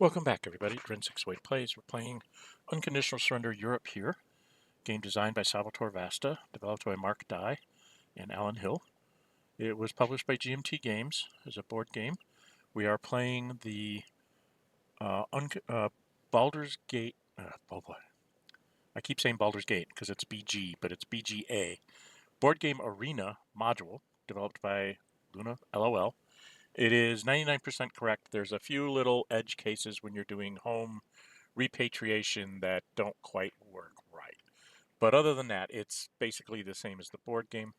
Welcome back, everybody. Dren608 Plays. We're playing Unconditional Surrender Europe here. Game designed by Salvatore Vasta, developed by Mark Dey and Alan Hill. It was published by GMT Games as a board game. We are playing the Baldur's Gate. Oh boy. I keep saying Baldur's Gate because it's BG, but it's BGA. Board Game Arena module, developed by Luna, LOL. It is 99% correct. There's a few little edge cases when you're doing home repatriation that don't quite work right. But other than that, it's basically the same as the board game.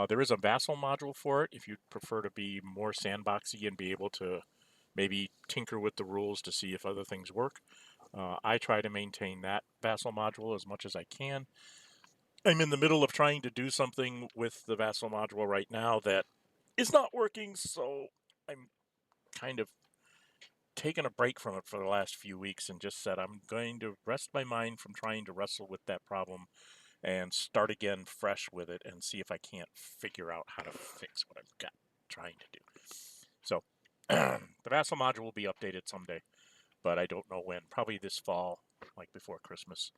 There is a vassal module for it if you'd prefer to be more sandboxy and be able to maybe tinker with the rules to see if other things work. I try to maintain that vassal module as much as I can. I'm in the middle of trying to do something with the vassal module right now that is not working, so I'm kind of taken a break from it for the last few weeks and just said I'm going to rest my mind from trying to wrestle with that problem and start again fresh with it and see if I can't figure out how to fix what I've got trying to do. So the vassal module will be updated someday, but I don't know when. Probably this fall, like before Christmas,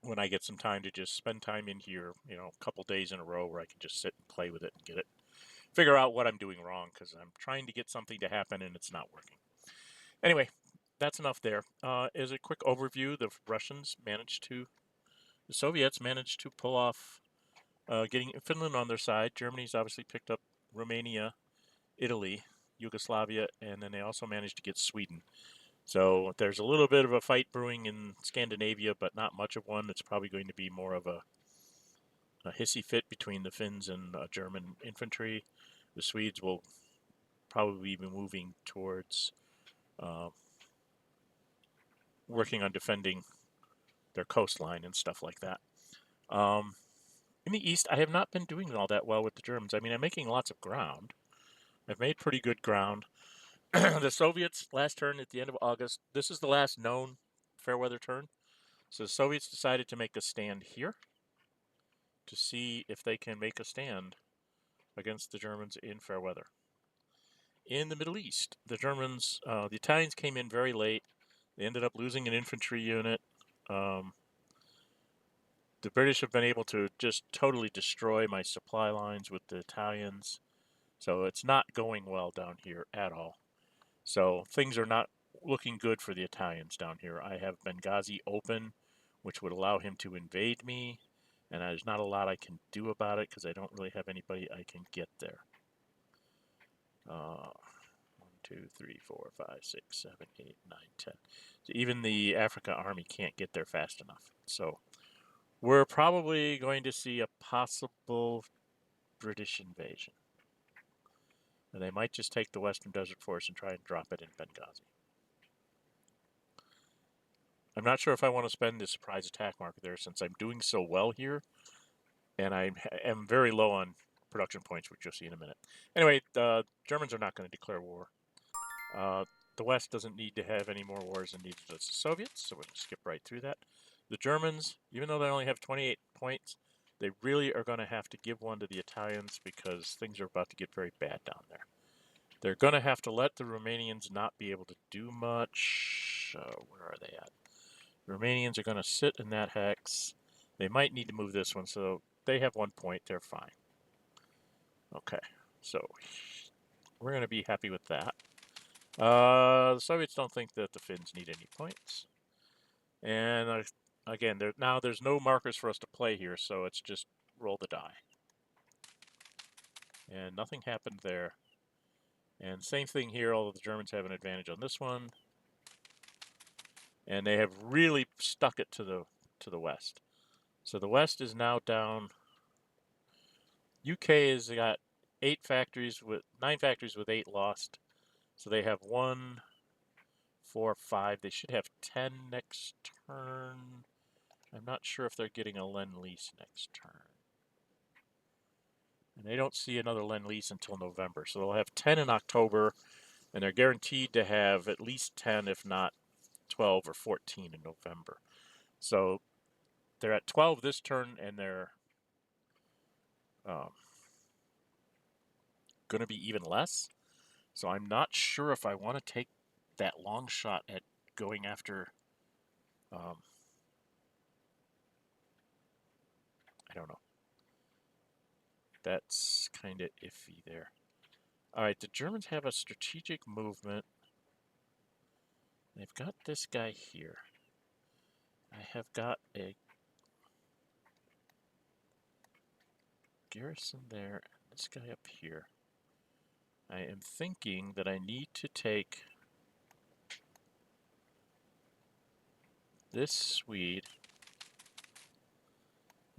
when I get some time to just spend time in here, a couple days in a row where I can just sit and play with it and figure out what I'm doing wrong, because I'm trying to get something to happen and it's not working. Anyway, that's enough there. As a quick overview, the Soviets managed to pull off getting Finland on their side. Germany's obviously picked up Romania, Italy, Yugoslavia, and then they also managed to get Sweden. So there's a little bit of a fight brewing in Scandinavia, but not much of one. It's probably going to be more of a hissy fit between the Finns and German infantry. The Swedes will probably be moving towards working on defending their coastline and stuff like that. In the east, I have not been doing all that well with the Germans. I mean, I'm making lots of ground. I've made pretty good ground. The Soviets last turn at the end of August. This is the last known fair weather turn. So the Soviets decided to make a stand here to see if they can make a stand against the Germans in fair weather. In the Middle East, the Italians came in very late. They ended up losing an infantry unit. The British have been able to just totally destroy my supply lines with the Italians. So it's not going well down here at all. So things are not looking good for the Italians down here. I have Benghazi open, which would allow him to invade me. And there's not a lot I can do about it because I don't really have anybody I can get there. 1, 2, 3, 4, 5, 6, 7, 8, 9, 10. So even the Africa army can't get there fast enough. So we're probably going to see a possible British invasion. And they might just take the Western Desert Force and try and drop it in Benghazi. I'm not sure if I want to spend the surprise attack marker there since I'm doing so well here. And I am very low on production points, which you'll see in a minute. Anyway, the Germans are not going to declare war. The West doesn't need to have any more wars than needed as the Soviets, so we're going to skip right through that. The Germans, even though they only have 28 points, they really are going to have to give one to the Italians because things are about to get very bad down there. They're going to have to let the Romanians not be able to do much. Where are they at? The Romanians are going to sit in that hex. They might need to move this one, so they have 1 point. They're fine. Okay, so we're going to be happy with that. The Soviets don't think that the Finns need any points. And again, there's no markers for us to play here, so it's just roll the die. And nothing happened there. And same thing here, although the Germans have an advantage on this one. And they have really stuck it to the west. So the west is now down. UK has got 9 factories with 8 lost. So they have 1, 4, 5. They should have 10 next turn. I'm not sure if they're getting a Lend-Lease next turn. And they don't see another Lend-Lease until November. So they'll have 10 in October, and they're guaranteed to have at least 10, if not 12 or 14 in November. So they're at 12 this turn, and they're going to be even less. So I'm not sure if I want to take that long shot at going after, I don't know. That's kind of iffy there. All right, the Germans have a strategic movement. They've got this guy here. I have got a garrison there, and this guy up here. I am thinking that I need to take this Swede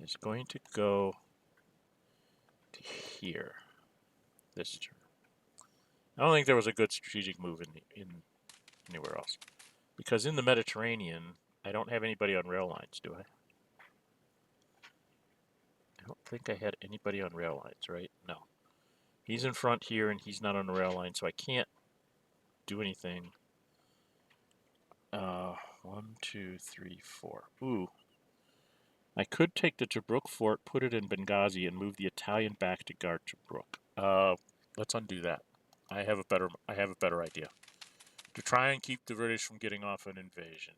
is going to go to here. This turn. I don't think there was a good strategic move in anywhere else. Because in the Mediterranean, I don't have anybody on rail lines, do I? I don't think I had anybody on rail lines, right? No. He's in front here, and he's not on the rail line, so I can't do anything. 1, 2, 3, 4. Ooh. I could take the Tobruk fort, put it in Benghazi, and move the Italian back to guard Tobruk. Let's undo that. I have a better idea. To try and keep the British from getting off an invasion.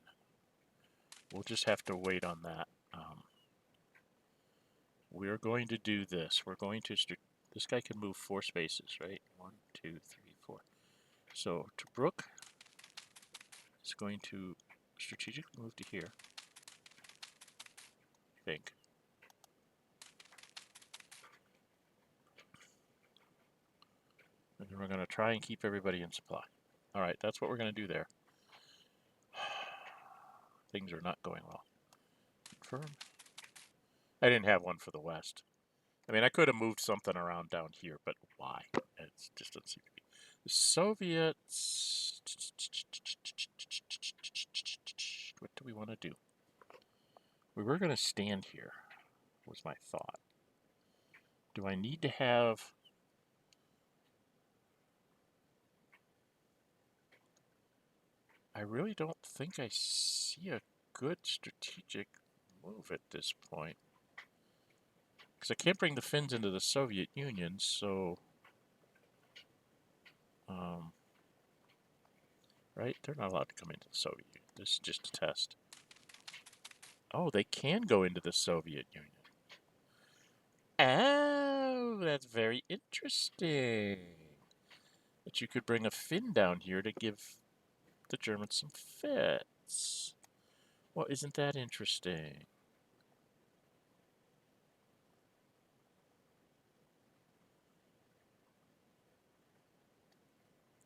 We'll just have to wait on that. We're going to do this. We're going to... This guy can move 4 spaces, right? 1, 2, 3, 4. So Tobruk is going to strategically move to here. I think. And then we're going to try and keep everybody in supply. All right, that's what we're going to do there. Things are not going well. Confirm. I didn't have one for the West. I mean, I could have moved something around down here, but why? It just doesn't seem to be. The Soviets... What do we want to do? We were going to stand here, was my thought. Do I need to have... I really don't think I see a good strategic move at this point. Because I can't bring the Finns into the Soviet Union, so... right? They're not allowed to come into the Soviet Union. This is just a test. Oh, they can go into the Soviet Union. Oh, that's very interesting. That you could bring a Finn down here to give the Germans some fits. Well, isn't that interesting?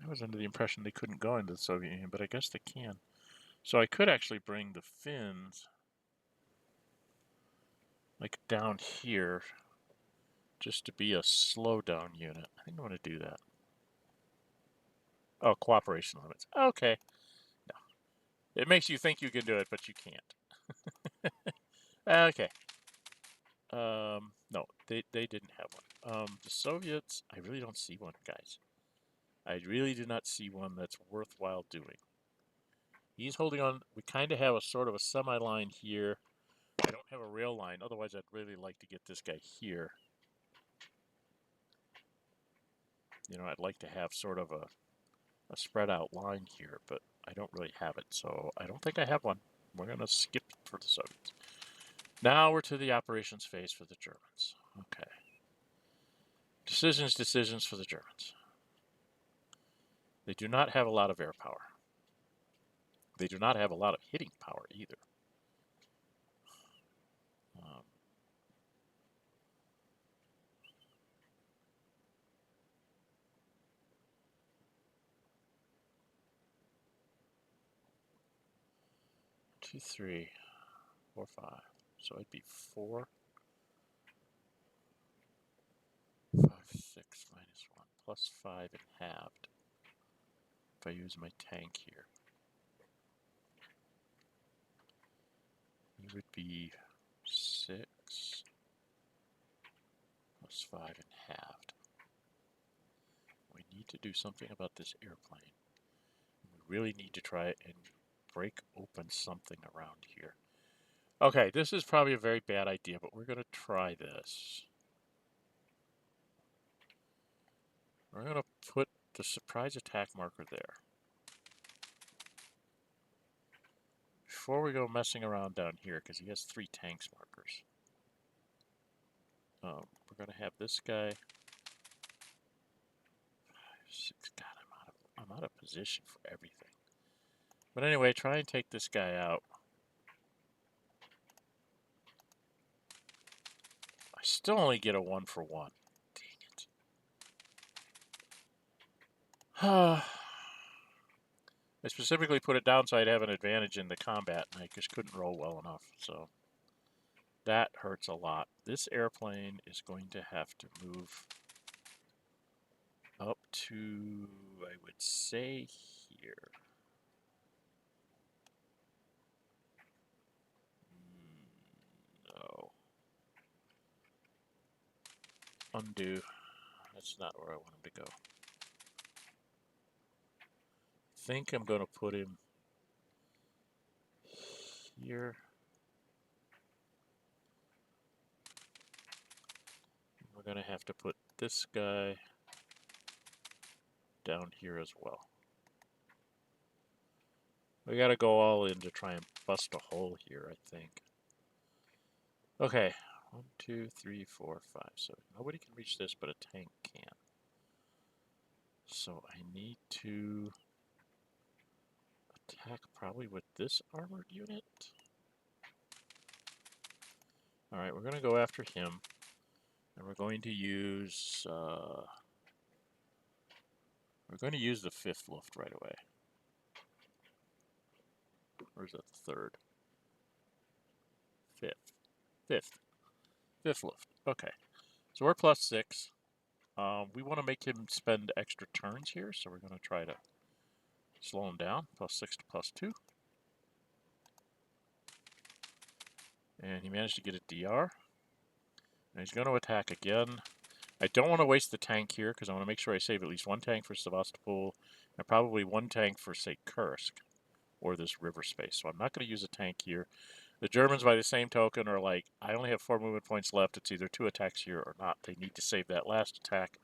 I was under the impression they couldn't go into the Soviet Union, but I guess they can. So I could actually bring the Finns, like, down here, just to be a slowdown unit. I think I want to do that. Oh, cooperation limits. Okay. No. It makes you think you can do it, but you can't. Okay. No, they didn't have one. The Soviets, I really don't see one, guys. I really do not see one that's worthwhile doing. He's holding on. We kind of have a sort of a semi-line here. I don't have a rail line. Otherwise, I'd really like to get this guy here. You know, I'd like to have sort of a spread out line here, but I don't really have it. So I don't think I have one. We're going to skip for the Soviets. Now we're to the operations phase for the Germans. Okay. Decisions for the Germans. They do not have a lot of air power. They do not have a lot of hitting power either. 2, 3, 4, 5. So it'd be 4, 5, 6 minus 1 plus 5 and halved. If I use my tank here, it would be 6 plus 5 and halved. We need to do something about this airplane. We really need to try and break open something around here. Okay, this is probably a very bad idea, but we're going to try this. We're going to put the surprise attack marker there. before we go messing around down here, because he has 3 tanks markers, we're going to have this guy. 6. God, I'm out of position for everything. But anyway, try and take this guy out. I still only get a 1-for-1. Dang it. I specifically put it down so I'd have an advantage in the combat, and I just couldn't roll well enough. So that hurts a lot. This airplane is going to have to move up to, I would say, here. No. Undo. That's not where I want him to go. I think I'm going to put him here. We're going to have to put this guy down here as well. We got to go all in to try and bust a hole here, I think. Okay. 1, 2, 3, 4, 5. So nobody can reach this, but a tank can. So I need to attack probably with this armored unit. Alright, we're going to go after him. And we're going to use the 5th Luft right away. Or is that the 3rd? 5th Luft. Okay. So we're +6. We want to make him spend extra turns here, so we're going to try to slow him down. +6 to +2. And he managed to get a DR. And he's going to attack again. I don't want to waste the tank here, because I want to make sure I save at least 1 tank for Sevastopol, and probably 1 tank for, say, Kursk, or this river space. So I'm not going to use a tank here. The Germans, by the same token, are like, I only have 4 movement points left. It's either 2 attacks here or not. They need to save that last attack,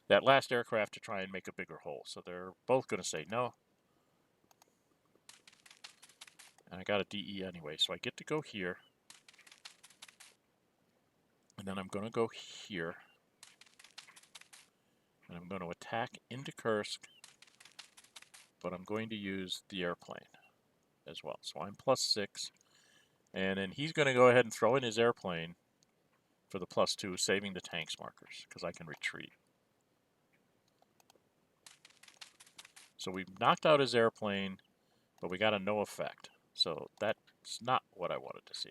that last aircraft, to try and make a bigger hole. So they're both going to say no. And I got a DE anyway, so I get to go here. And then I'm going to go here. And I'm going to attack into Kursk, but I'm going to use the airplane as well. So I'm +6. And then he's going to go ahead and throw in his airplane for the +2, saving the tanks markers, because I can retreat. So we've knocked out his airplane, but we got a no effect. So that's not what I wanted to see.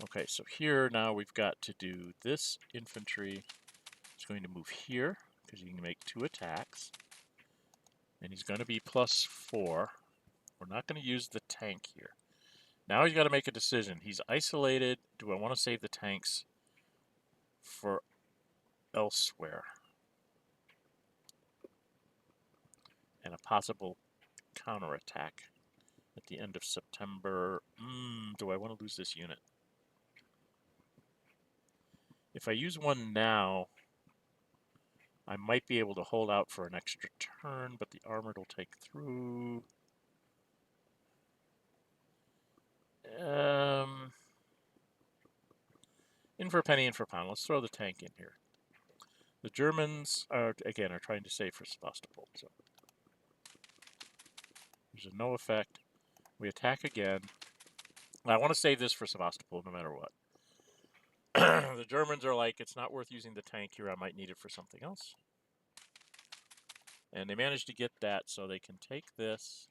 Okay, so here now we've got to do this infantry. It's going to move here, because you can make 2 attacks. And he's going to be +4. We're not going to use the tank here. Now he's got to make a decision. He's isolated. Do I want to save the tanks for elsewhere? And a possible counterattack at the end of September. Do I want to lose this unit? If I use one now, I might be able to hold out for an extra turn, but the armored will take through. In for a penny, in for a pound. Let's throw the tank in here. The Germans are trying to save for Sevastopol. So there's a no effect. We attack again. I want to save this for Sevastopol no matter what. The Germans are like, it's not worth using the tank here. I might need it for something else. And they managed to get that, so they can take this.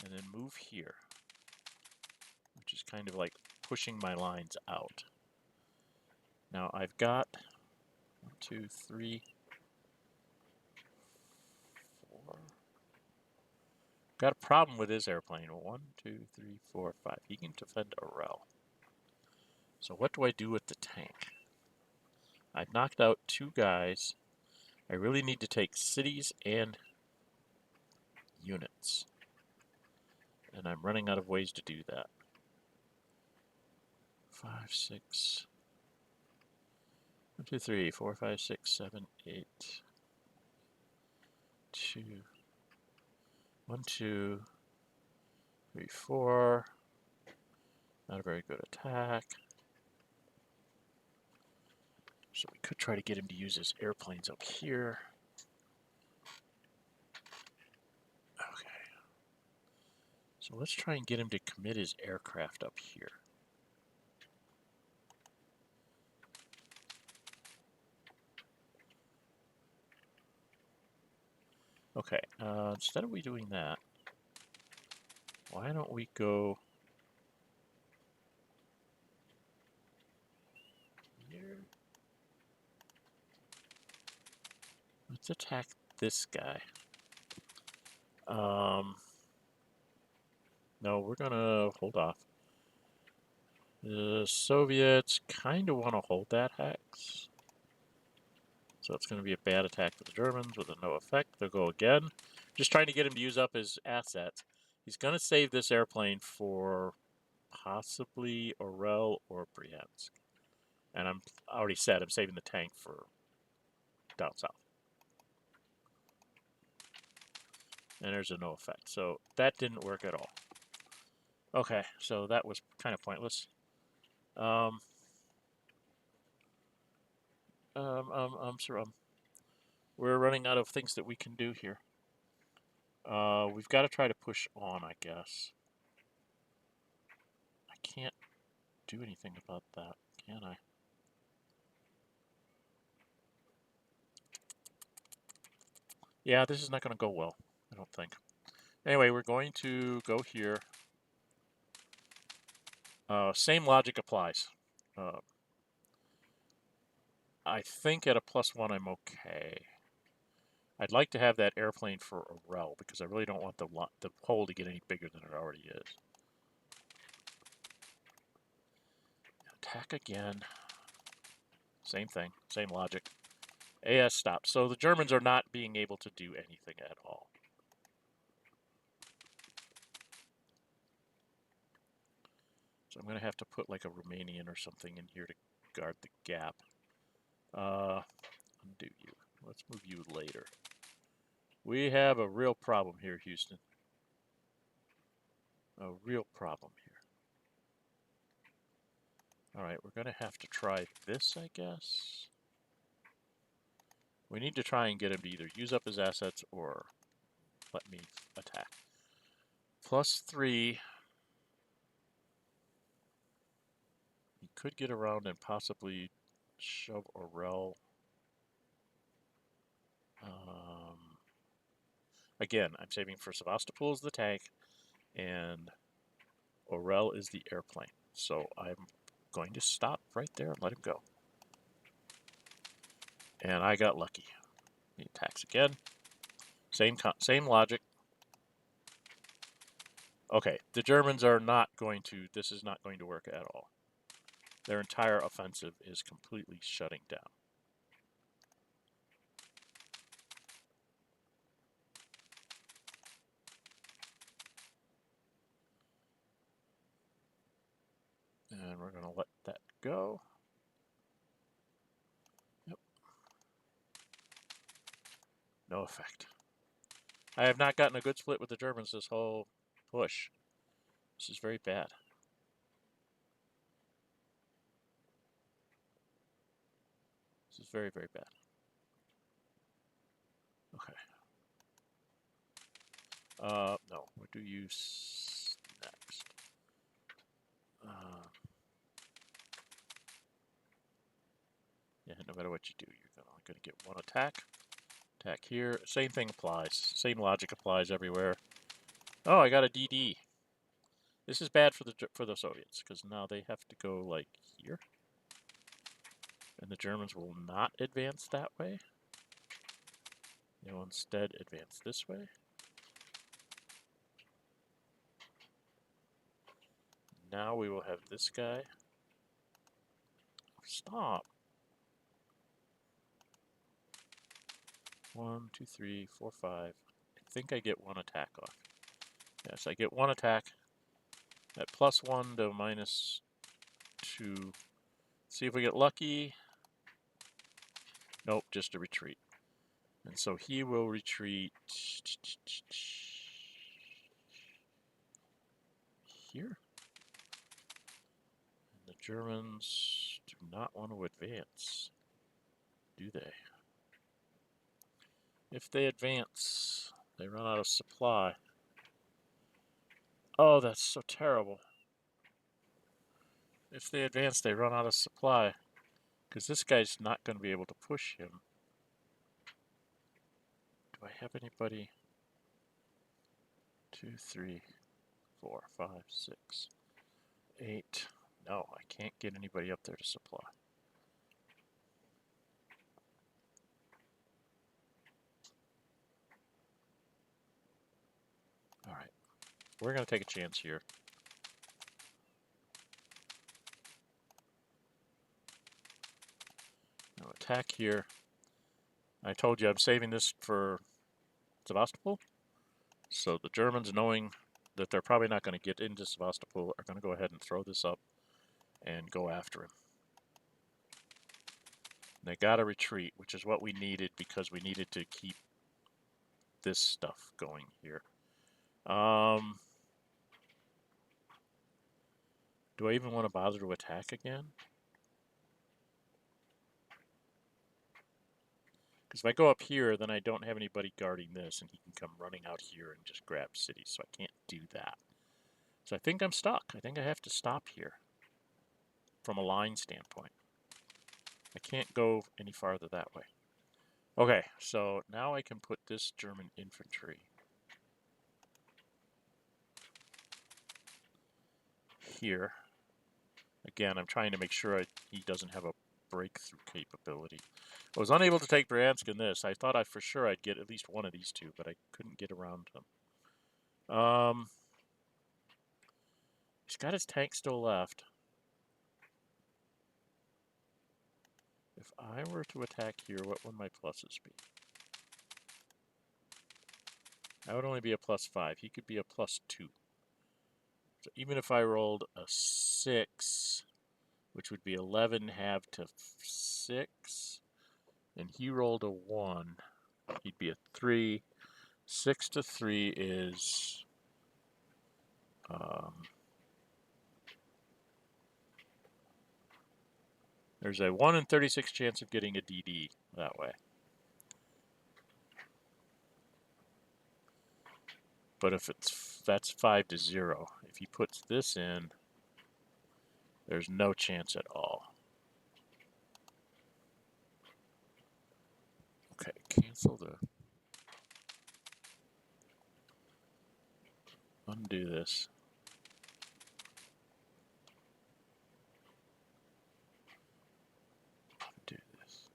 And then move here. Which is kind of like pushing my lines out. Now I've got 1, 2, 3, 4. Got a problem with his airplane. 1, 2, 3, 4, 5. He can defend a rel. So what do I do with the tank? I've knocked out 2 guys. I really need to take cities and units. And I'm running out of ways to do that. 5, 6. 1, 2, 3, 4, 5, 6, 7, 8. 2, 1, 2, 3, 4. Not a very good attack. So we could try to get him to use his airplanes up here. Okay. So let's try and get him to commit his aircraft up here. Okay, instead of we doing that, why don't we go here? Let's attack this guy. No, we're gonna hold off. The Soviets kind of want to hold that hex. So it's going to be a bad attack for the Germans with a no effect. They'll go again. Just trying to get him to use up his assets. He's going to save this airplane for possibly Orel or Briansk. And I already said I'm saving the tank for down south. And there's a no effect. So that didn't work at all. Okay, so that was kind of pointless. We're running out of things that we can do here. We've got to try to push on, I guess. I can't do anything about that, can I? Yeah, this is not going to go well, I don't think. Anyway, we're going to go here. Same logic applies. I think at a +1 I'm okay. I'd like to have that airplane for Orel because I really don't want the hole to get any bigger than it already is. Attack again. Same thing, same logic. AS stopped. So the Germans are not being able to do anything at all. So I'm going to have to put like a Romanian or something in here to guard the gap. Undo you. Let's move you later. We have a real problem here, Houston. A real problem here. Alright, we're going to have to try this, I guess. We need to try and get him to either use up his assets or let me attack. +3. He could get around and possibly shove Orel. Again, I'm saving for Sevastopol as the tank, and Orel is the airplane. So I'm going to stop right there and let him go. And I got lucky. He attacks again. Same logic. Okay, the Germans are not going to, this is not going to work at all. Their entire offensive is completely shutting down. And we're going to let that go. Yep. No effect. I have not gotten a good split with the Germans this whole push. This is very bad. This is very, very bad. Okay. No. What do you next? Yeah, no matter what you do, you're only going to get one attack. Attack here. Same thing applies. Same logic applies everywhere. Oh, I got a DD. This is bad for the Soviets because now they have to go like here, and the Germans will not advance that way. They will instead advance this way. Now we will have this guy. Stop. 1, 2, 3, 4, 5. I think I get one attack off. Yes, I get one attack. At +1 to -2. See if we get lucky. Nope, just a retreat. And so he will retreat here. And the Germans do not want to advance, do they? If they advance, they run out of supply. Oh, that's so terrible. If they advance, they run out of supply. Because this guy's not going to be able to push him. Do I have anybody? 2, 3, 4, 5, 6, 8. No, I can't get anybody up there to supply. Alright. We're going to take a chance here. Now attack here. I told you I'm saving this for Sevastopol. So the Germans, knowing that they're probably not going to get into Sevastopol, are going to go ahead and throw this up and go after him. They got to retreat, which is what we needed because we needed to keep this stuff going here. Do I even want to bother to attack again? Because if I go up here, then I don't have anybody guarding this, and he can come running out here and just grab cities, so I can't do that. So I think I'm stuck. I think I have to stop here from a line standpoint. I can't go any farther that way. Okay, so now I can put this German infantry here. Again, I'm trying to make sure he doesn't have a breakthrough capability. I was unable to take Bryansk in this. I thought for sure I'd get at least one of these two, but I couldn't get around them. He's got his tank still left. If I were to attack here, what would my pluses be? I would only be a +5. He could be a +2. So even if I rolled a 6, which would be 11 halved to 6, and he rolled a 1, he'd be a 3. 6 to 3 is... there's a 1 in 36 chance of getting a DD that way. But if that's 5 to 0. If he puts this in, there's no chance at all. Okay, cancel the... undo this. Do this.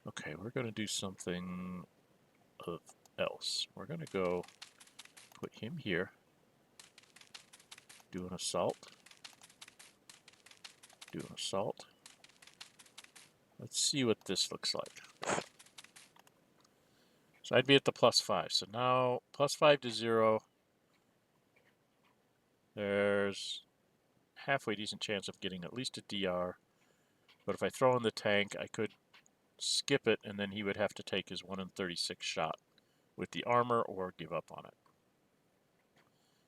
Okay, we're going to do something else. We're going to go put him here. Do an assault. Do an assault. Let's see what this looks like. So I'd be at the +5. So now +5 to 0. There's halfway decent chance of getting at least a DR. But if I throw in the tank, I could skip it, and then he would have to take his 1 in 36 shot with the armor or give up on it.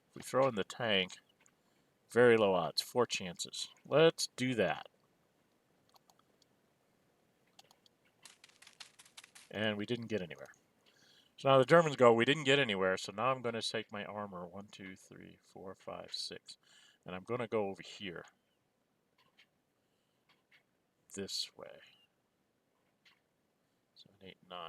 If we throw in the tank, very low odds, 4 chances. Let's do that. And we didn't get anywhere. So now the Germans go, we didn't get anywhere, so now I'm going to take my armor, 1, 2, 3, 4, 5, 6, and I'm going to go over here. This way. 7, 8, 9.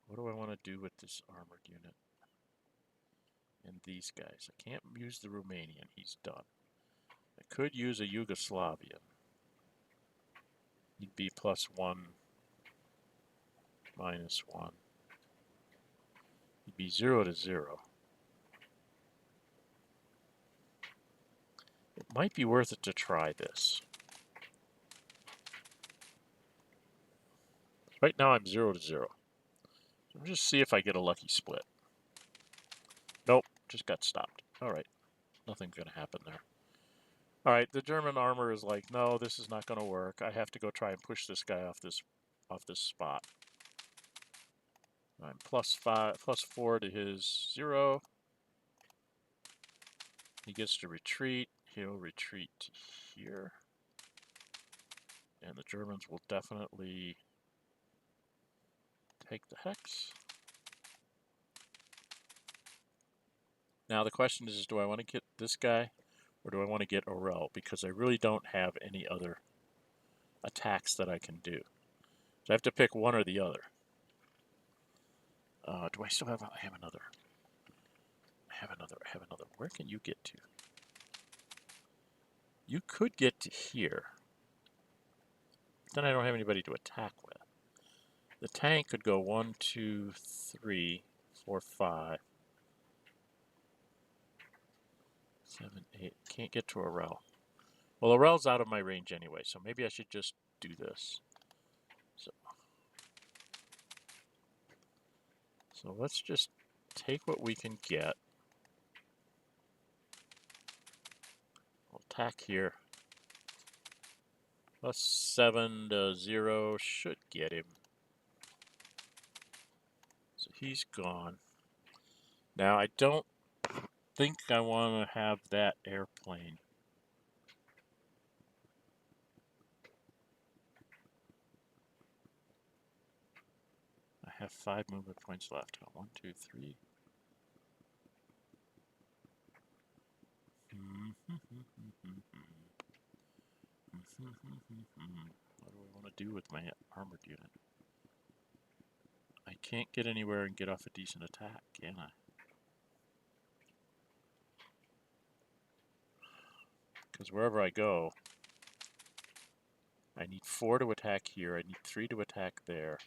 What do I want to do with this armored unit? And these guys. I can't use the Romanian, he's done. I could use a Yugoslavian. He'd be +1, -1. He'd be 0 to 0. It might be worth it to try this. Right now I'm 0 to 0. So just see if I get a lucky split. Nope, just got stopped. All right, nothing's going to happen there. All right, the German armor is like, no, this is not going to work. I have to go try and push this guy off this spot. I'm +4 to his 0. He gets to retreat. He'll retreat to here. And the Germans will definitely take the hex. Now the question is, do I want to get this guy or do I want to get Orel? Because I really don't have any other attacks that I can do. So I have to pick one or the other. Do I still have? I have another. I have another. Where can you get to? You could get to here. Then I don't have anybody to attack with. The tank could go 1, 2, 3, 4, 5, 7, 8. Can't get to Orel. Well, Orel's out of my range anyway, so maybe I should just do this. So let's just take what we can get. We'll attack here. +7 to 0 should get him. So he's gone. Now I don't think I want to have that airplane. I have 5 movement points left. 1, 2, 3. What do I want to do with my armored unit? I can't get anywhere and get off a decent attack, can I? Because wherever I go, I need 4 to attack here. I need 3 to attack there.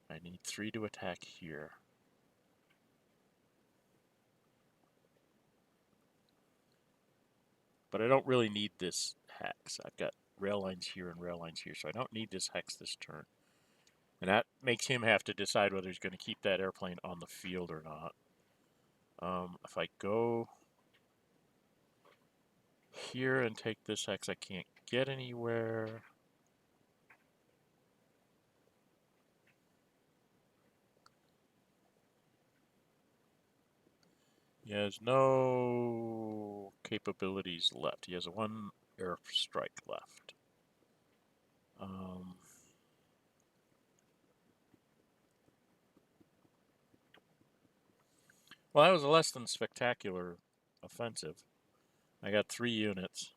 I need 3 to attack here. But I don't really need this hex. I've got rail lines here and rail lines here, so I don't need this hex this turn. And that makes him have to decide whether he's going to keep that airplane on the field or not. If I go here and take this hex, I can't get anywhere. He has no capabilities left. He has 1 airstrike left. Well, that was a less than spectacular offensive. I got 3 units.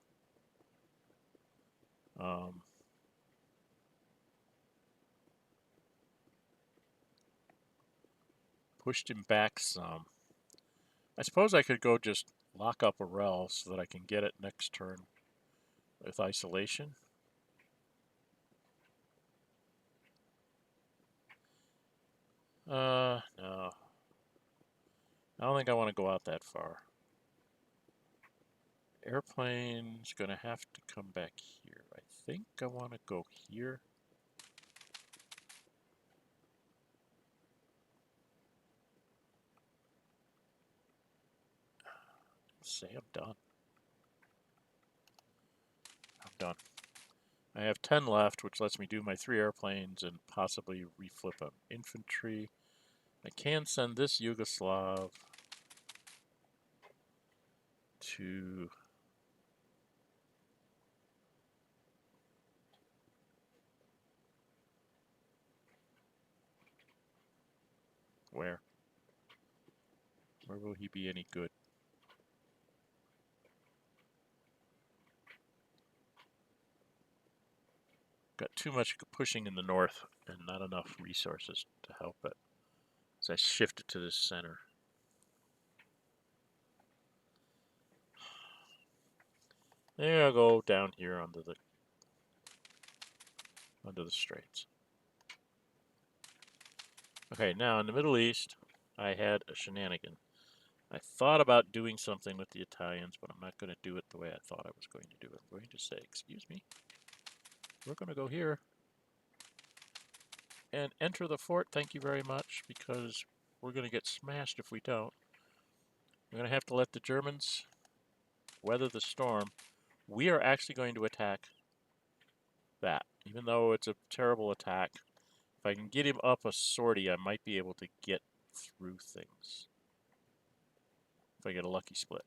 Pushed him back some. I suppose I could go just lock up a rel so that I can get it next turn with isolation. No. I don't think I want to go out that far. Airplane's going to have to come back here. I think I want to go here. Say I'm done. I'm done. I have 10 left, which lets me do my 3 airplanes and possibly reflip them. Infantry. I can send this Yugoslav to where? Where will he be any good? Got too much pushing in the north and not enough resources to help it. So I shift it to the center. There I go down here under the straits. Okay, now in the Middle East, I had a shenanigan. I thought about doing something with the Italians, but I'm not going to do it the way I thought I was going to do it. I'm going to say, excuse me, we're going to go here and enter the fort, thank you very much, because we're going to get smashed if we don't. I'm going to have to let the Germans weather the storm. We are actually going to attack that. Even though it's a terrible attack, if I can get him up a sortie, I might be able to get through things. If I get a lucky split.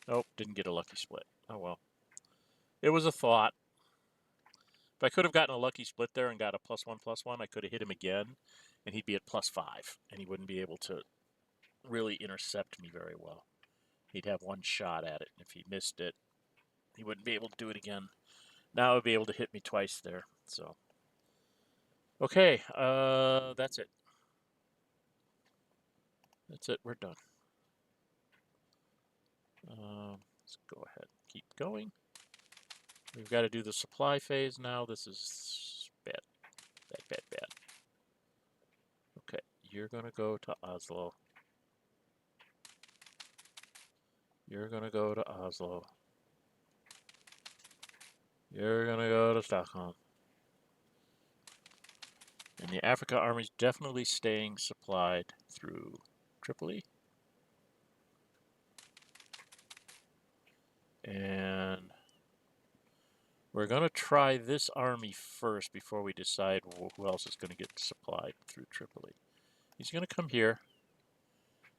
Nope, didn't get a lucky split. Oh well. It was a thought. If I could have gotten a lucky split there and got a +1/+1, I could have hit him again, and he'd be at +5, and he wouldn't be able to really intercept me very well. He'd have one shot at it, and if he missed it, he wouldn't be able to do it again. Now he'd be able to hit me twice there. So, okay, that's it. That's it. We're done. Let's go ahead. Keep going. We've got to do the supply phase now. This is bad. Bad, bad, bad. Okay, you're going to go to Oslo. You're going to go to Oslo. You're going to go to Stockholm. And the Africa Army's definitely staying supplied through Tripoli. And we're going to try this army first before we decide who else is going to get supplied through Tripoli. He's going to come here.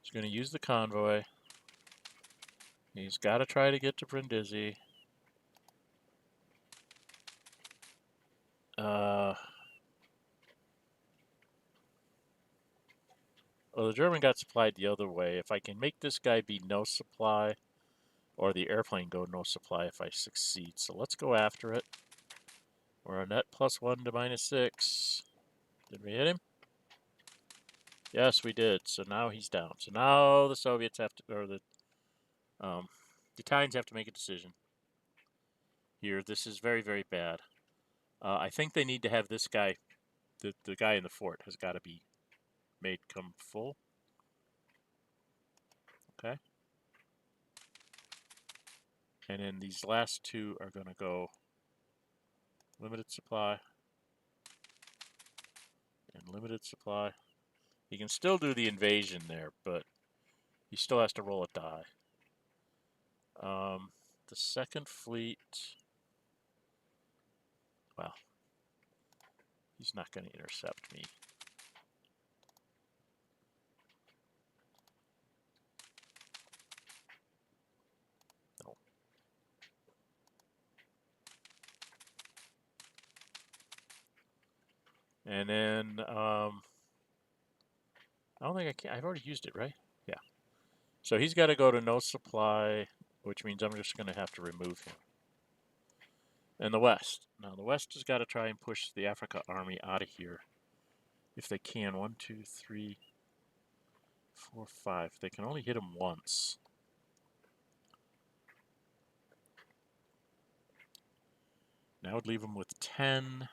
He's going to use the convoy. He's got to try to get to Brindisi. Well, the German got supplied the other way. If I can make this guy be no supply, or the airplane go no supply if I succeed. So let's go after it. We're a net +1 to -6. Did we hit him? Yes, we did. So now he's down. So now the Soviets have to, or the Italians have to make a decision. Here, this is very, very bad. I think they need to have this guy, the guy in the fort, has got to be made come full. Okay. And then these last two are going to go limited supply and limited supply. He can still do the invasion there, but he still has to roll a die. The second fleet, well, he's not going to intercept me. No. And then, I don't think I can. I've already used it, right? Yeah. So he's got to go to no supply, which means I'm just going to have to remove him. And the West. Now, the West has got to try and push the Africa Army out of here. If they can. 1, 2, 3, 4, 5. They can only hit him once. Now I would leave him with 10.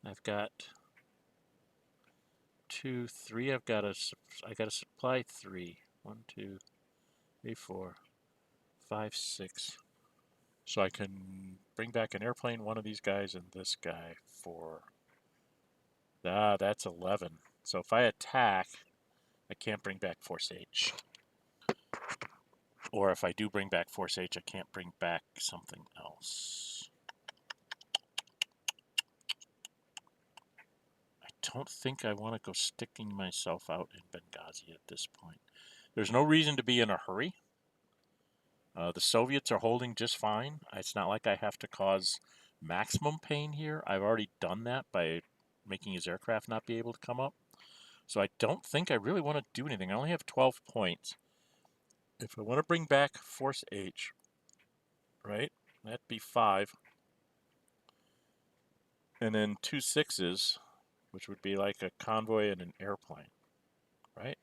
I've got 2, 3. I got to supply 3. 1, 2, 3, 4, 5, 6. So I can bring back an airplane, one of these guys, and this guy for... that's 11. So if I attack, I can't bring back Force H. Or if I do bring back Force H, I can't bring back something else. I don't think I want to go sticking myself out in Benghazi at this point. There's no reason to be in a hurry. The Soviets are holding just fine. It's not like I have to cause maximum pain here. I've already done that by making his aircraft not be able to come up. So I don't think I really want to do anything. I only have 12 points. If I want to bring back Force H, right, that'd be 5. And then 2 6s, which would be like a convoy and an airplane, right?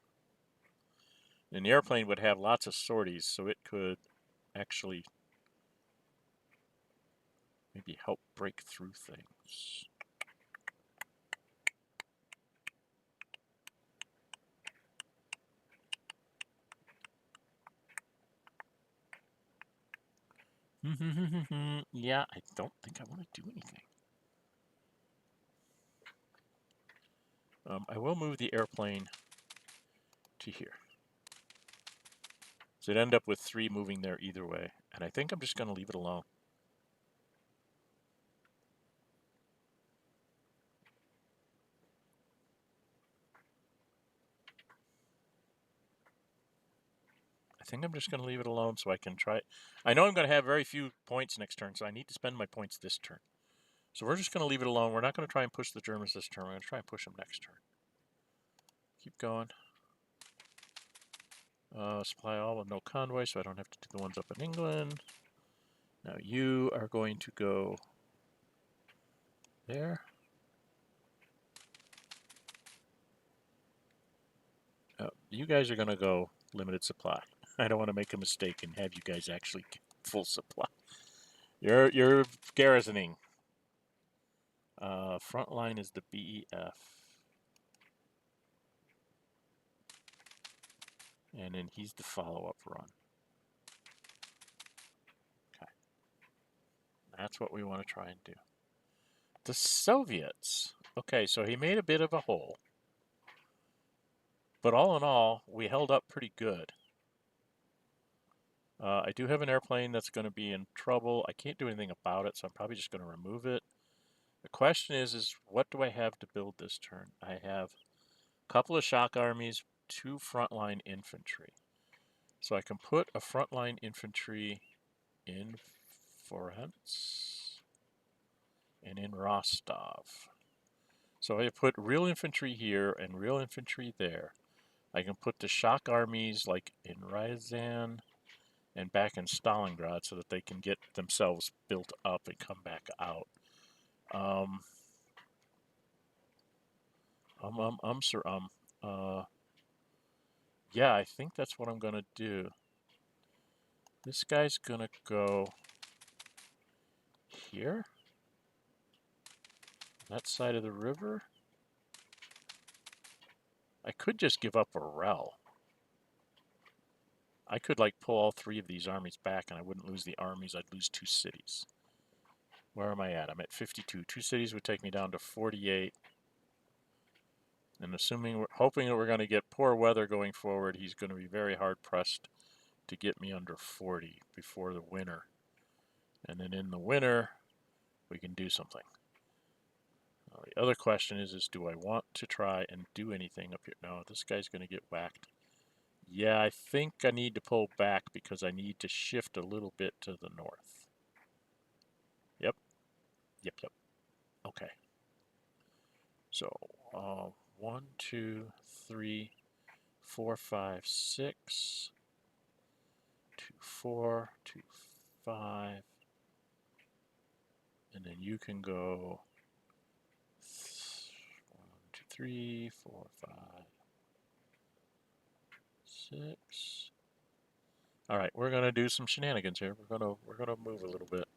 And the airplane would have lots of sorties, so it could actually maybe help break through things. Yeah, I don't think I want to do anything. I will move the airplane to here. So it'd end up with 3 moving there either way. And I think I'm just going to leave it alone. I think I'm just going to leave it alone so I can try. I know I'm going to have very few points next turn, so I need to spend my points this turn. So we're just going to leave it alone. We're not going to try and push the Germans this turn. We're going to try and push them next turn. Keep going. Supply all with no convoy, so I don't have to do the ones up in England. Now you are going to go there. You guys are going to go limited supply. I don't want to make a mistake and have you guys actually get full supply. You're garrisoning. Front line is the BEF. And then he's the follow-up run. Okay. That's what we want to try and do. The Soviets. Okay, so he made a bit of a hole. But all in all, we held up pretty good. I do have an airplane that's going to be in trouble. I can't do anything about it, so I'm probably just going to remove it. The question is what do I have to build this turn? I have a couple of shock armies, 2 frontline infantry. So I can put a frontline infantry in Florence and in Rostov. So I put real infantry here and real infantry there. I can put the shock armies like in Ryazan and back in Stalingrad so that they can get themselves built up and come back out. Yeah, I think that's what I'm gonna do. This guy's gonna go here, that side of the river. I could just give up a rel. I could like pull all 3 of these armies back and I wouldn't lose the armies, I'd lose 2 cities. Where am I at? I'm at 52. 2 cities would take me down to 48. And hoping that we're going to get poor weather going forward, he's going to be very hard pressed to get me under 40 before the winter. And then in the winter, we can do something. The other question is do I want to try and do anything up here? No, this guy's going to get whacked. Yeah, I think I need to pull back because I need to shift a little bit to the north. Yep. Okay. So, 1, 2, 3, 4, 5, 6, 2, 4, 2, 5, and then you can go 1, 2, 3, 4, 5, 6. All right, we're gonna do some shenanigans here. We're gonna move a little bit.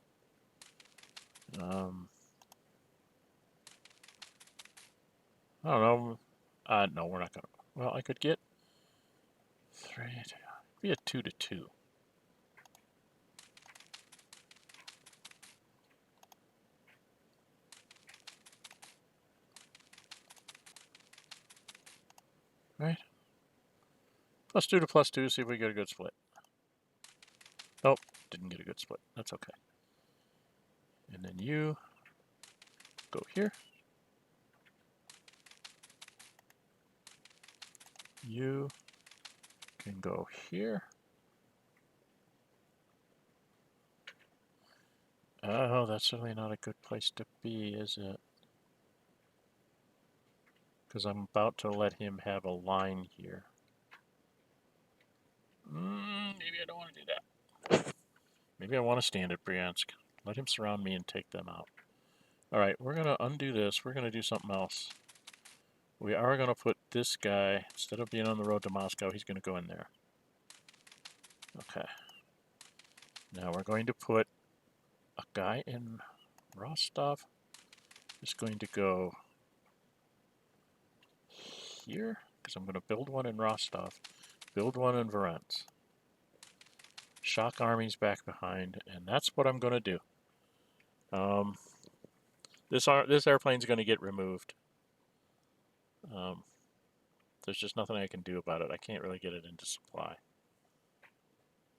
I don't know. No, we're not gonna. Well, I could get 3. Be a 2 to 2. Right. +2 to +2. See if we get a good split. Nope, didn't get a good split. That's okay. And then you go here. You can go here. Oh, that's really not a good place to be, is it? Because I'm about to let him have a line here. Maybe I don't want to do that. Maybe I want to stand at Bryansk. Let him surround me and take them out. All right, we're going to undo this. We're going to do something else. We are going to put this guy, instead of being on the road to Moscow, he's going to go in there. Okay. Now we're going to put a guy in Rostov. He's going to go here, because I'm going to build one in Rostov, build one in Varents. Shock armies back behind, and that's what I'm going to do. This airplane's going to get removed. there's just nothing I can do about it. I can't really get it into supply.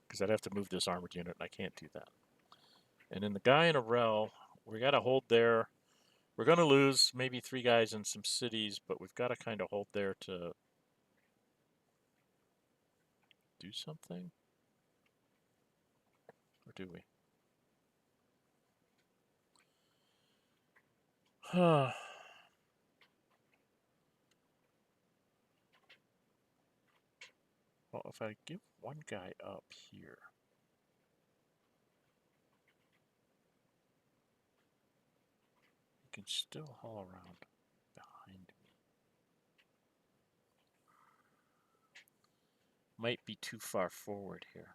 Because I'd have to move this armored unit, and I can't do that. And then the guy in a rel, we got to hold there. We're going to lose maybe 3 guys in some cities, but we've got to kind of hold there to do something. Or do we? Well, if I give one guy up here, he can still haul around behind me. Might be too far forward here.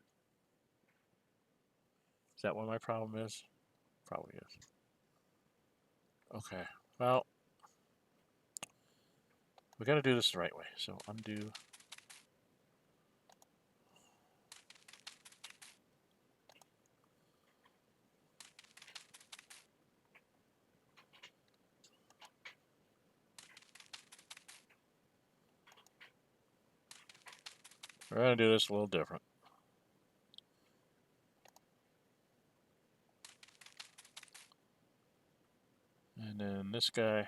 Is that what my problem is? Probably is. Okay, well, we got to do this the right way. So undo. We're going to do this a little different. And then this guy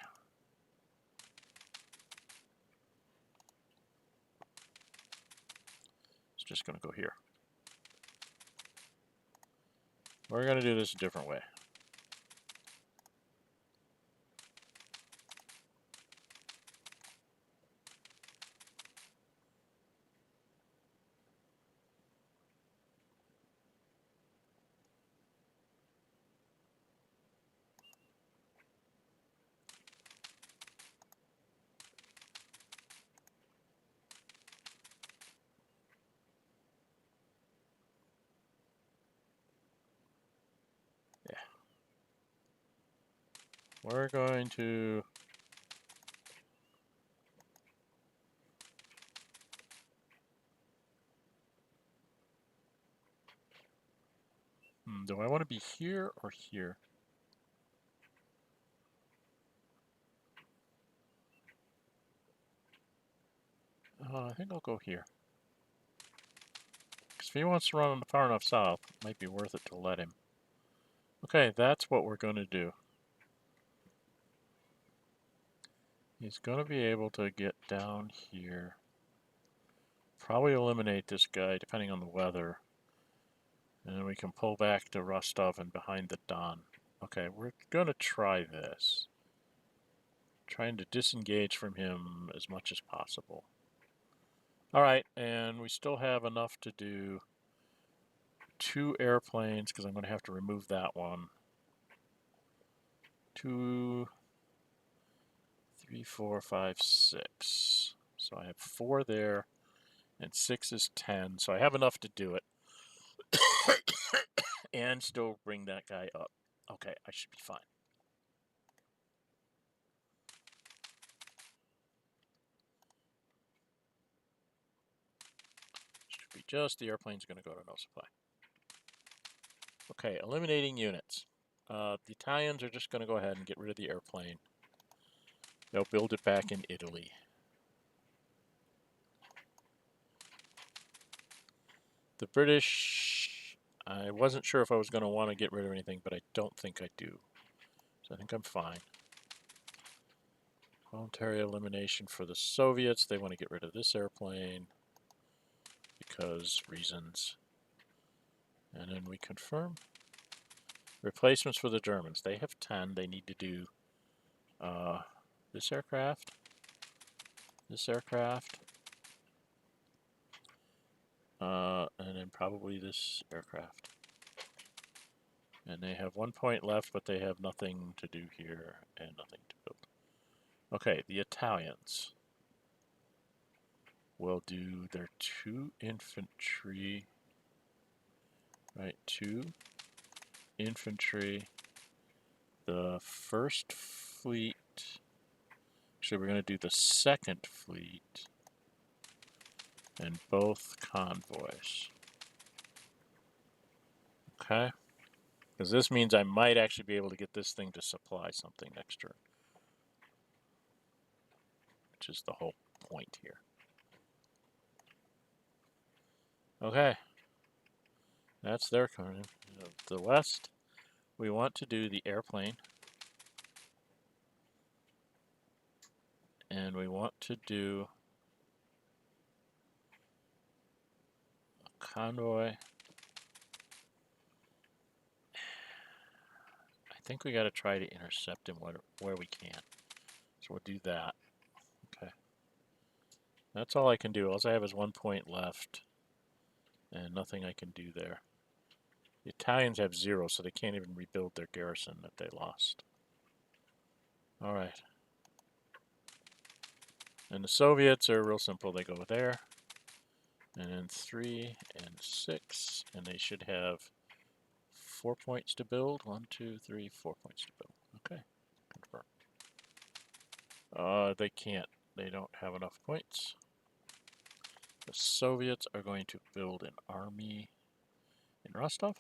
is just going to go here. We're going to do this a different way. Yeah. We're going to do I want to be here or here? I think I'll go here. Because if he wants to run far enough south, it might be worth it to let him. Okay, that's what we're going to do. He's going to be able to get down here. Probably eliminate this guy, depending on the weather. And then we can pull back to Rostov and behind the Don. Okay, we're going to try this. Trying to disengage from him as much as possible. Alright, and we still have enough to do 2 airplanes, because I'm going to have to remove that one. 2, 3, 4, 5, 6. So I have 4 there, and 6 is 10. So I have enough to do it. And still bring that guy up. Okay, I should be fine. Should be just the airplane's going to go to no supply. Okay, eliminating units. The Italians are just going to go ahead and get rid of the airplane. They'll build it back in Italy. The British, I wasn't sure if I was going to want to get rid of anything, but I don't think I do. So I think I'm fine. Voluntary elimination for the Soviets. They want to get rid of this airplane because reasons. And then we confirm. Replacements for the Germans. They have 10. They need to do this aircraft, and then probably this aircraft. And they have 1 point left, but they have nothing to do here and nothing to build. Okay, the Italians will do their 2 infantry, right, 2 infantry, the first fleet, actually we're going to do the second fleet, and both convoys. Okay? Because this means I might actually be able to get this thing to supply something next turn. Which is the whole point here. Okay. That's their corner. The west, we want to do the airplane. And we want to do a convoy. I think we got to try to intercept him where we can. So we'll do that. Okay. That's all I can do. All I have is 1 point left. And nothing I can do there. The Italians have 0, so they can't even rebuild their garrison that they lost. Alright. And the Soviets are real simple. They go there. And then 3 and 6. And they should have 4 points to build. 1, 2, 3, 4 points to build. Okay. Confirm. They can't. They don't have enough points. The Soviets are going to build an army in Rostov.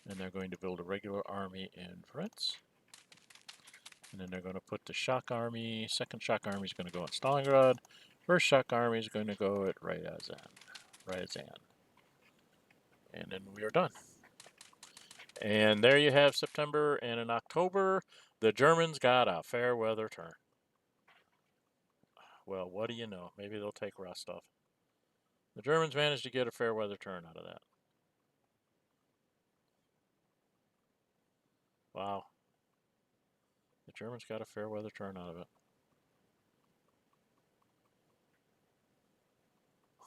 And they're going to build a regular army in France. And then they're going to put the shock army. Second shock army is going to go in Stalingrad. First shock army is going to go at Ryazan. And then we are done. And there you have September. And in October, the Germans got a fair weather turn. Well, what do you know? Maybe they'll take Rostov. The Germans managed to get a fair weather turn out of that. Wow. The Germans got a fair weather turn out of it.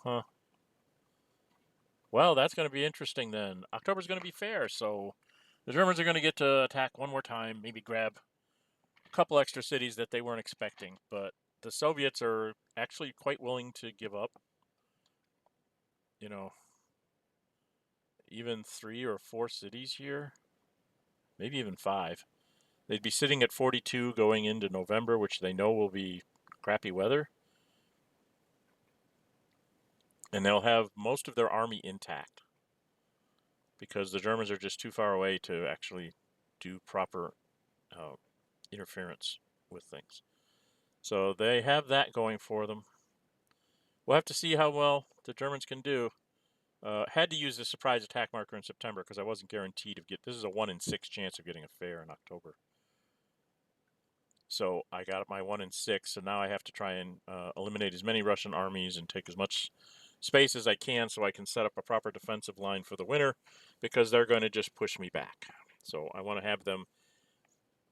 Huh. Well, that's going to be interesting then. October's going to be fair, so the Germans are going to get to attack one more time, maybe grab a couple extra cities that they weren't expecting. But the Soviets are actually quite willing to give up, you know, even 3 or 4 cities here, maybe even 5. They'd be sitting at 42 going into November, which they know will be crappy weather. And they'll have most of their army intact because the Germans are just too far away to actually do proper interference with things. So they have that going for them. We'll have to see how well the Germans can do. Had to use the surprise attack marker in September because I wasn't guaranteed of this is a 1 in 6 chance of getting a fair in October. So I got my 1 in 6, so now I have to try and eliminate as many Russian armies and take as much space as I can so I can set up a proper defensive line for the winter because they're going to just push me back. So I want to have them,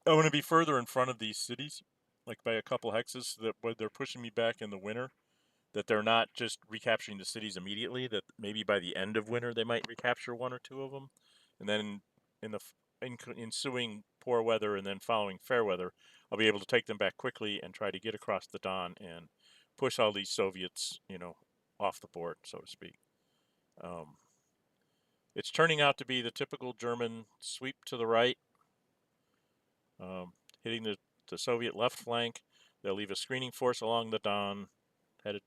I want to be further in front of these cities, like by a couple hexes, so that when they're pushing me back in the winter, that they're not just recapturing the cities immediately, that maybe by the end of winter they might recapture 1 or 2 of them. And then in the ensuing poor weather and then following fair weather, I'll be able to take them back quickly and try to get across the Don and push all these Soviets, off the board, so to speak. It's turning out to be the typical German sweep to the right, hitting the Soviet left flank. They'll leave a screening force along the Don, headed,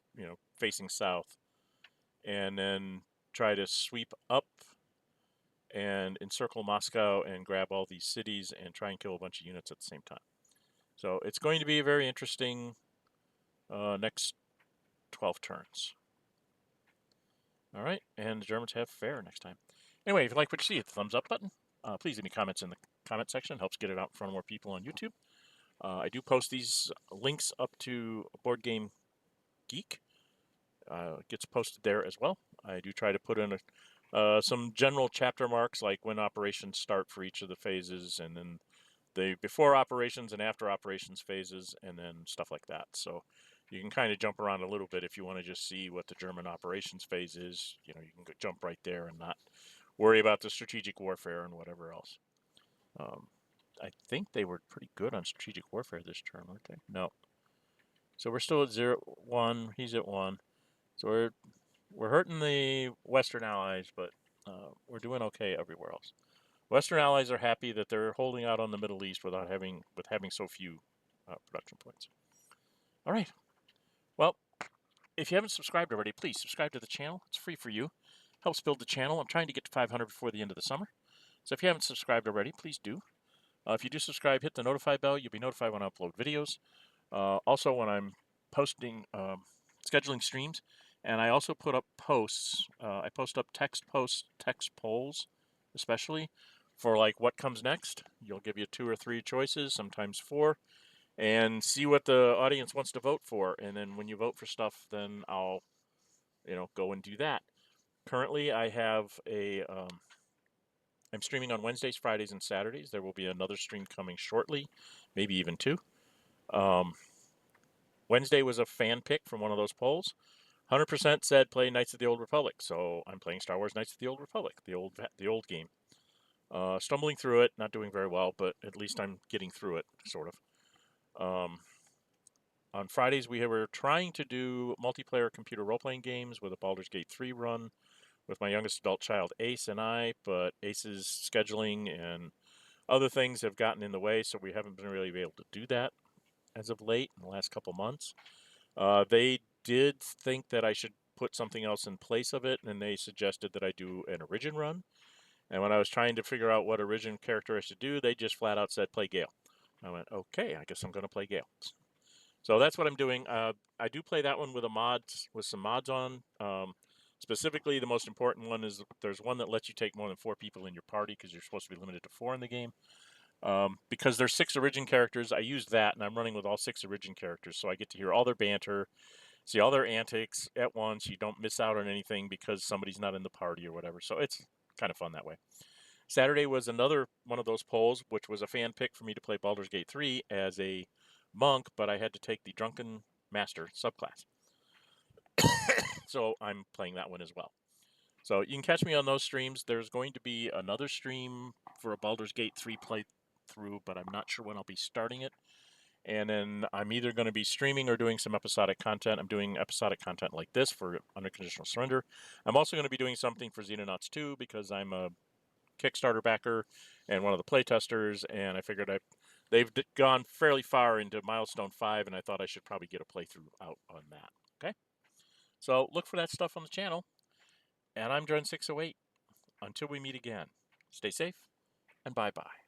facing south, and then try to sweep up and encircle Moscow and grab all these cities and try and kill a bunch of units at the same time. So it's going to be a very interesting next 12 turns. All right, and the Germans have fair next time. Anyway, if you like what you see, hit the thumbs up button. Please leave me comments in the comment section. It helps get it out in front of more people on YouTube. I do post these links up to Board Game Geek. It gets posted there as well. I do try to put in some general chapter marks, like when operations start for each of the phases, and then the before operations and after operations phases, and then stuff like that. So you can kind of jump around a little bit if you want to just see what the German operations phase is. You can go jump right there and not worry about the strategic warfare and whatever else. I think they were pretty good on strategic warfare this turn, weren't they? No. So we're still at 0-1. He's at 1. So we're hurting the Western Allies, but we're doing okay everywhere else. Western Allies are happy that they're holding out on the Middle East with having so few production points. All right. Well, if you haven't subscribed already, please subscribe to the channel. It's free for you. Helps build the channel. I'm trying to get to 500 before the end of the summer. So if you haven't subscribed already, please do. If you do subscribe, hit the notify bell. You'll be notified when I upload videos. Also, when I'm posting, scheduling streams, And I also put up posts. I post up text posts, text polls, especially for like what comes next. You'll give you 2 or 3 choices, sometimes 4, and see what the audience wants to vote for. And then when you vote for stuff, then I'll, go and do that. Currently, I have I'm streaming on Wednesdays, Fridays, and Saturdays. There will be another stream coming shortly, maybe even 2. Um, Wednesday was a fan pick from one of those polls. 100% said play Knights of the Old Republic, so I'm playing Star Wars Knights of the Old Republic, the old game. Stumbling through it, not doing very well, but at least I'm getting through it, sort of. On Fridays, we were trying to do multiplayer computer role-playing games with a Baldur's Gate 3 run with my youngest adult child, Ace, and I, but Ace's scheduling and other things have gotten in the way, so we haven't been really able to do that as of late in the last couple months. They did think that I should put something else in place of it, and they suggested that I do an Origin run. And when I was trying to figure out what Origin character I should do, they just flat out said, play Gale. I went, okay, I guess I'm going to play Gale. So that's what I'm doing. I do play that one with some mods on. Specifically, the most important one is there's one that lets you take more than 4 people in your party because you're supposed to be limited to 4 in the game. Because there's 6 Origin characters, I use that, and I'm running with all 6 Origin characters, so I get to hear all their banter, see all their antics at once. You don't miss out on anything because somebody's not in the party or whatever. So it's kind of fun that way. Saturday was another one of those polls, which was a fan pick for me to play Baldur's Gate 3 as a monk, but I had to take the Drunken Master subclass. So I'm playing that one as well. So you can catch me on those streams. There's going to be another stream for a Baldur's Gate 3 playthrough, but I'm not sure when I'll be starting it. And then I'm either going to be streaming or doing some episodic content. I'm doing episodic content like this for Unconditional Surrender. I'm also going to be doing something for Xenonauts 2 because I'm a Kickstarter backer and one of the playtesters, and I figured they've gone fairly far into Milestone 5, and I thought I should probably get a playthrough out on that. Okay? So look for that stuff on the channel. And I'm Dren608. Until we meet again, stay safe and bye-bye.